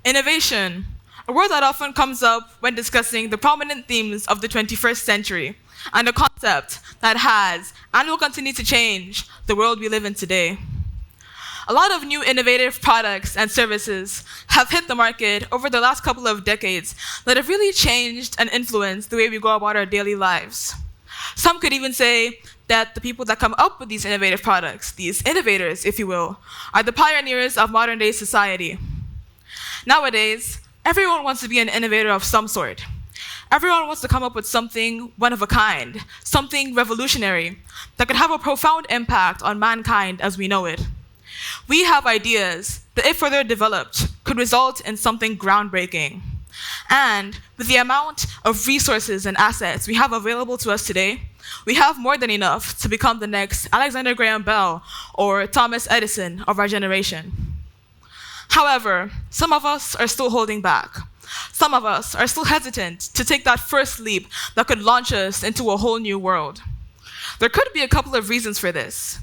Innovation, a word that often comes up when discussing the prominent themes of the 21st century, and a concept that has and will continue to change the world we live in today. A lot of new innovative products and services have hit the market over the last couple of decades that have really changed and influenced the way we go about our daily lives. Some could even say that the people that come up with these innovative products, these innovators, if you will, are the pioneers of modern-day society. Nowadays, everyone wants to be an innovator of some sort. Everyone wants to come up with something one of a kind, something revolutionary, that could have a profound impact on mankind as we know it. We have ideas that, if further developed, could result in something groundbreaking. And with the amount of resources and assets we have available to us today, we have more than enough to become the next Alexander Graham Bell or Thomas Edison of our generation. However, some of us are still holding back. Some of us are still hesitant to take that first leap that could launch us into a whole new world. There could be a couple of reasons for this.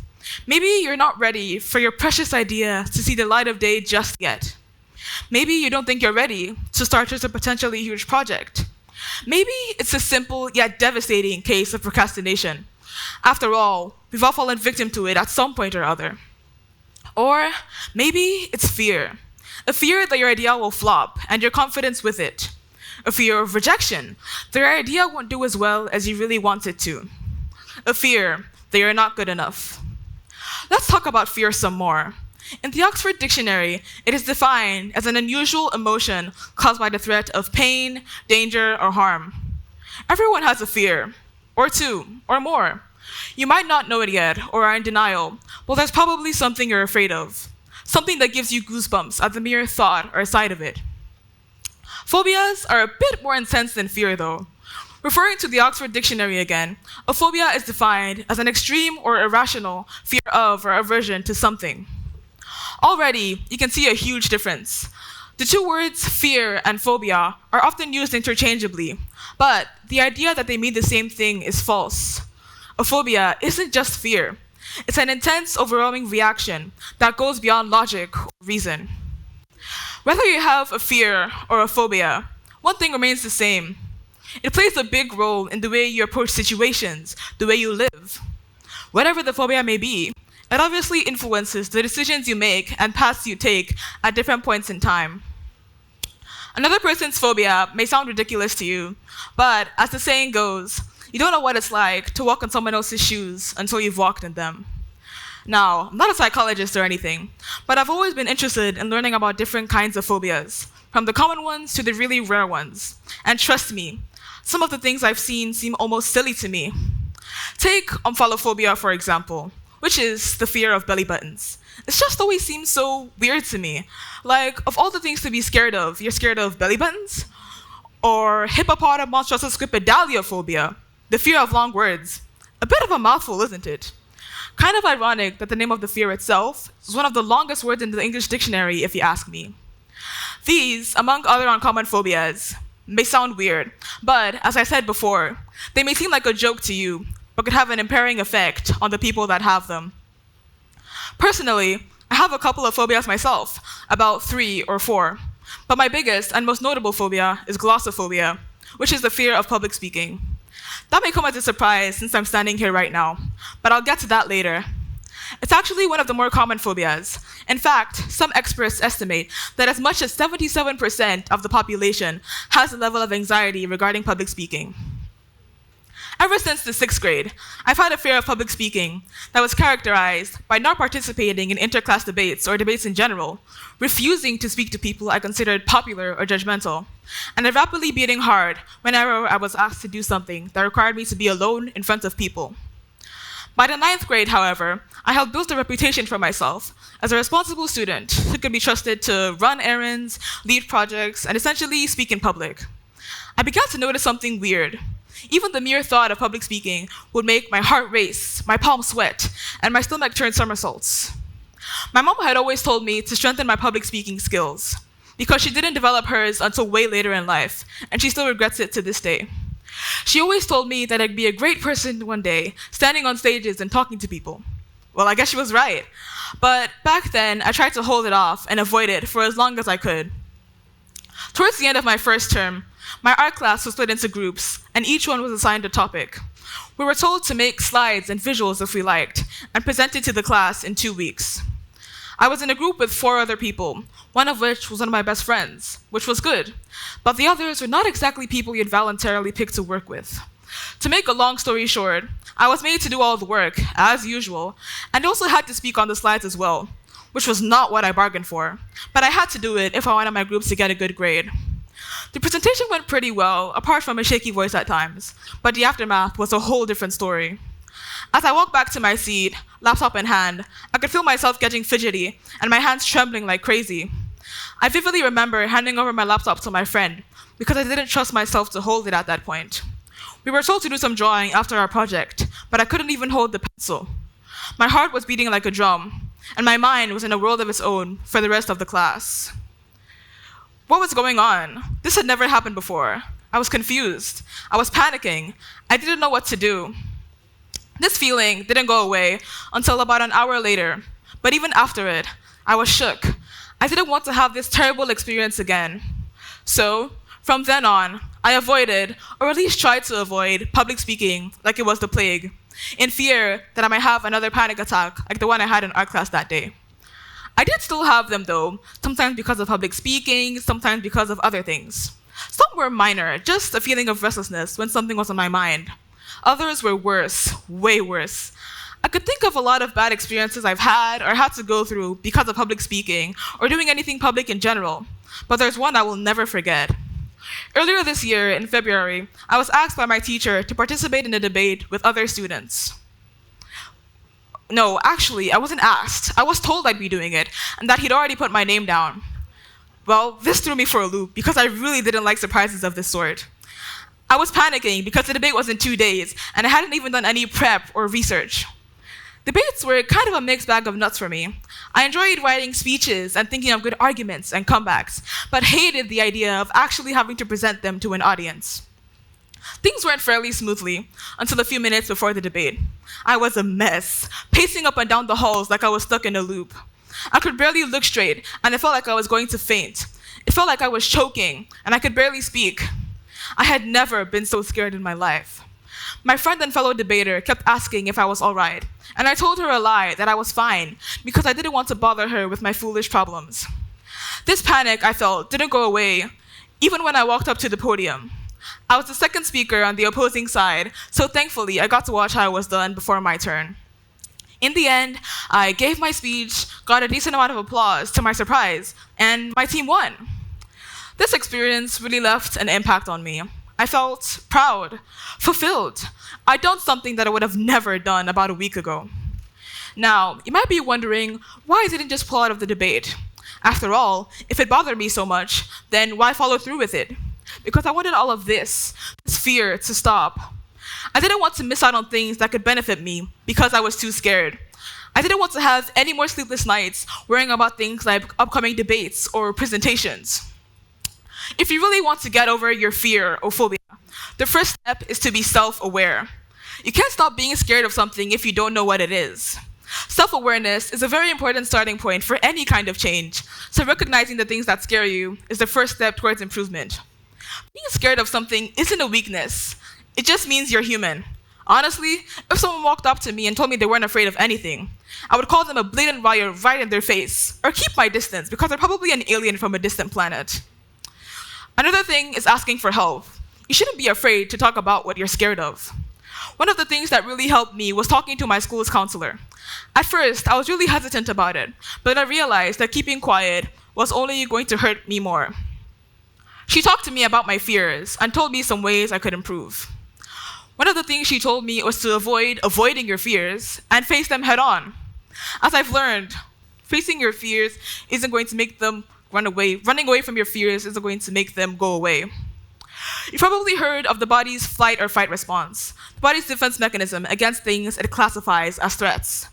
Maybe you're not ready for your precious idea to see the light of day just yet. Maybe you don't think you're ready to start just a potentially huge project. Maybe it's a simple yet devastating case of procrastination. After all, we've all fallen victim to it at some point or other. Or maybe it's fear. A fear that your idea will flop and your confidence with it. A fear of rejection, that your idea won't do as well as you really want it to. A fear that you're not good enough. Let's talk about fear some more. In the Oxford Dictionary, it is defined as an unusual emotion caused by the threat of pain, danger, or harm. Everyone has a fear, or two, or more. You might not know it yet, or are in denial, but there's probably something you're afraid of. Something that gives you goosebumps at the mere thought or sight of it. Phobias are a bit more intense than fear, though. Referring to the Oxford Dictionary again, a phobia is defined as an extreme or irrational fear of or aversion to something. Already, you can see a huge difference. The two words fear and phobia are often used interchangeably, but the idea that they mean the same thing is false. A phobia isn't just fear. It's an intense, overwhelming reaction that goes beyond logic or reason. Whether you have a fear or a phobia, one thing remains the same. It plays a big role in the way you approach situations, the way you live. Whatever the phobia may be, it obviously influences the decisions you make and paths you take at different points in time. Another person's phobia may sound ridiculous to you, but as the saying goes, you don't know what it's like to walk in someone else's shoes until you've walked in them. Now, I'm not a psychologist or anything, but I've always been interested in learning about different kinds of phobias, from the common ones to the really rare ones. And trust me, some of the things I've seen seem almost silly to me. Take omphalophobia, for example, which is the fear of belly buttons. It just always seems so weird to me. Like, of all the things to be scared of, you're scared of belly buttons? Or hippopotamonstrosesquipedaliophobia, the fear of long words. A bit of a mouthful, isn't it? Kind of ironic that the name of the fear itself is one of the longest words in the English dictionary, if you ask me. These, among other uncommon phobias, may sound weird, but as I said before, they may seem like a joke to you, but could have an impairing effect on the people that have them. Personally, I have a couple of phobias myself, about 3 or 4, but my biggest and most notable phobia is glossophobia, which is the fear of public speaking. That may come as a surprise since I'm standing here right now, but I'll get to that later. It's actually one of the more common phobias. In fact, some experts estimate that as much as 77% of the population has a level of anxiety regarding public speaking. Ever since the 6th grade, I've had a fear of public speaking that was characterized by not participating in interclass debates or debates in general, refusing to speak to people I considered popular or judgmental, and rapidly beating hard whenever I was asked to do something that required me to be alone in front of people. By the 9th grade, however, I had built a reputation for myself as a responsible student who could be trusted to run errands, lead projects, and essentially speak in public. I began to notice something weird. Even the mere thought of public speaking would make my heart race, my palms sweat, and my stomach turn somersaults. My mom had always told me to strengthen my public speaking skills, because she didn't develop hers until way later in life, and she still regrets it to this day. She always told me that I'd be a great person one day, standing on stages and talking to people. Well, I guess she was right. But back then, I tried to hold it off and avoid it for as long as I could. Towards the end of my first term, my art class was split into groups, and each one was assigned a topic. We were told to make slides and visuals if we liked, and present it to the class in 2 weeks. I was in a group with 4 other people, one of which was one of my best friends, which was good, but the others were not exactly people you'd voluntarily pick to work with. To make a long story short, I was made to do all the work, as usual, and also had to speak on the slides as well, which was not what I bargained for, but I had to do it if I wanted my groups to get a good grade. The presentation went pretty well, apart from a shaky voice at times, but the aftermath was a whole different story. As I walked back to my seat, laptop in hand, I could feel myself getting fidgety and my hands trembling like crazy. I vividly remember handing over my laptop to my friend because I didn't trust myself to hold it at that point. We were told to do some drawing after our project, but I couldn't even hold the pencil. My heart was beating like a drum, and my mind was in a world of its own for the rest of the class. What was going on? This had never happened before. I was confused. I was panicking. I didn't know what to do. This feeling didn't go away until about an hour later, but even after it, I was shook. I didn't want to have this terrible experience again. So, from then on, I avoided, or at least tried to avoid, public speaking like it was the plague, in fear that I might have another panic attack like the one I had in art class that day. I did still have them though, sometimes because of public speaking, sometimes because of other things. Some were minor, just a feeling of restlessness when something was on my mind. Others were worse, way worse. I could think of a lot of bad experiences I've had or had to go through because of public speaking or doing anything public in general, but there's one I will never forget. Earlier this year, in February, I was asked by my teacher to participate in a debate with other students. No, actually, I wasn't asked. I was told I'd be doing it, and that he'd already put my name down. Well, this threw me for a loop because I really didn't like surprises of this sort. I was panicking because the debate was in 2 days, and I hadn't even done any prep or research. Debates were kind of a mixed bag of nuts for me. I enjoyed writing speeches and thinking of good arguments and comebacks, but hated the idea of actually having to present them to an audience. Things went fairly smoothly until a few minutes before the debate. I was a mess, pacing up and down the halls like I was stuck in a loop. I could barely look straight, and it felt like I was going to faint. It felt like I was choking, and I could barely speak. I had never been so scared in my life. My friend and fellow debater kept asking if I was all right, and I told her a lie that I was fine because I didn't want to bother her with my foolish problems. This panic I felt didn't go away, even when I walked up to the podium. I was the second speaker on the opposing side, so thankfully I got to watch how I was done before my turn. In the end, I gave my speech, got a decent amount of applause to my surprise, and my team won. This experience really left an impact on me. I felt proud, fulfilled. I'd done something that I would have never done about a week ago. Now, you might be wondering why I didn't just pull out of the debate. After all, if it bothered me so much, then why follow through with it? Because I wanted all of this fear to stop. I didn't want to miss out on things that could benefit me because I was too scared. I didn't want to have any more sleepless nights worrying about things like upcoming debates or presentations. If you really want to get over your fear or phobia, the first step is to be self-aware. You can't stop being scared of something if you don't know what it is. Self-awareness is a very important starting point for any kind of change, so recognizing the things that scare you is the first step towards improvement. Being scared of something isn't a weakness. It just means you're human. Honestly, if someone walked up to me and told me they weren't afraid of anything, I would call them a blatant liar right in their face, or keep my distance because they're probably an alien from a distant planet. Another thing is asking for help. You shouldn't be afraid to talk about what you're scared of. One of the things that really helped me was talking to my school's counselor. At first, I was really hesitant about it, but I realized that keeping quiet was only going to hurt me more. She talked to me about my fears and told me some ways I could improve. One of the things she told me was to avoid avoiding your fears and face them head on. As I've learned, facing your fears isn't going to make them run away. Running away from your fears isn't going to make them go away. You've probably heard of the body's flight or fight response, the body's defense mechanism against things it classifies as threats.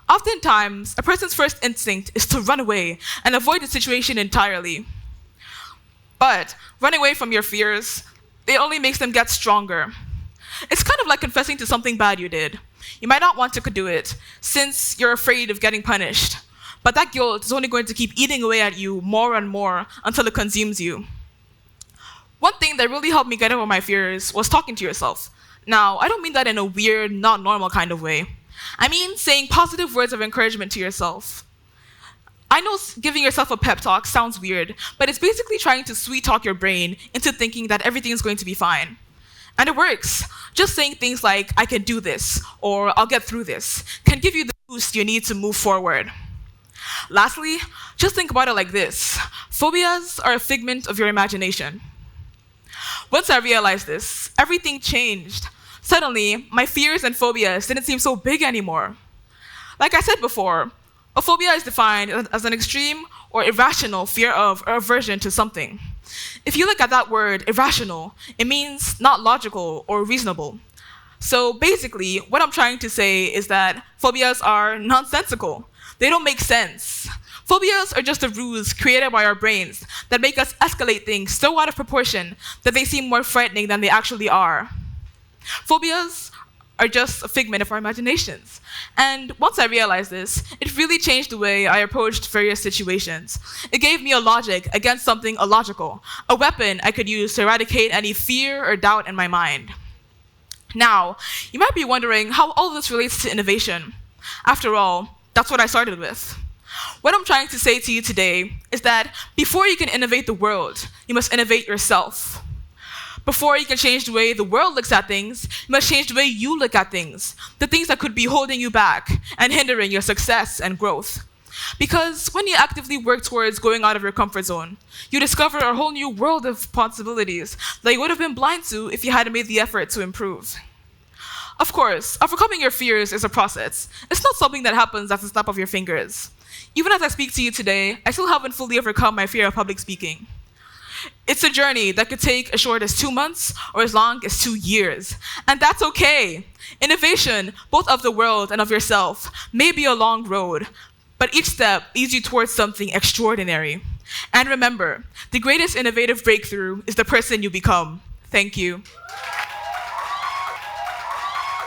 Oftentimes, a person's first instinct is to run away and avoid the situation entirely. But running away from your fears, it only makes them get stronger. It's kind of like confessing to something bad you did. You might not want to do it, since you're afraid of getting punished. But that guilt is only going to keep eating away at you more and more until it consumes you. One thing that really helped me get over my fears was talking to yourself. Now, I don't mean that in a weird, not normal kind of way. I mean saying positive words of encouragement to yourself. I know giving yourself a pep talk sounds weird, but it's basically trying to sweet talk your brain into thinking that everything is going to be fine. And it works. Just saying things like, I can do this, or I'll get through this, can give you the boost you need to move forward. Lastly, just think about it like this. Phobias are a figment of your imagination. Once I realized this, everything changed. Suddenly, my fears and phobias didn't seem so big anymore. Like I said before, a phobia is defined as an extreme or irrational fear of or aversion to something. If you look at that word, irrational, it means not logical or reasonable. So basically, what I'm trying to say is that phobias are nonsensical. They don't make sense. Phobias are just a ruse created by our brains that make us escalate things so out of proportion that they seem more frightening than they actually are. Phobias are just a figment of our imaginations. And once I realized this, it really changed the way I approached various situations. It gave me a logic against something illogical, a weapon I could use to eradicate any fear or doubt in my mind. Now, you might be wondering how all this relates to innovation. After all, that's what I started with. What I'm trying to say to you today is that before you can innovate the world, you must innovate yourself. Before you can change the way the world looks at things, you must change the way you look at things, the things that could be holding you back and hindering your success and growth. Because when you actively work towards going out of your comfort zone, you discover a whole new world of possibilities that you would have been blind to if you hadn't made the effort to improve. Of course, overcoming your fears is a process. It's not something that happens at the snap of your fingers. Even as I speak to you today, I still haven't fully overcome my fear of public speaking. It's a journey that could take as short as 2 months or as long as 2 years. And that's okay. Innovation, both of the world and of yourself, may be a long road, but each step leads you towards something extraordinary. And remember, the greatest innovative breakthrough is the person you become. Thank you.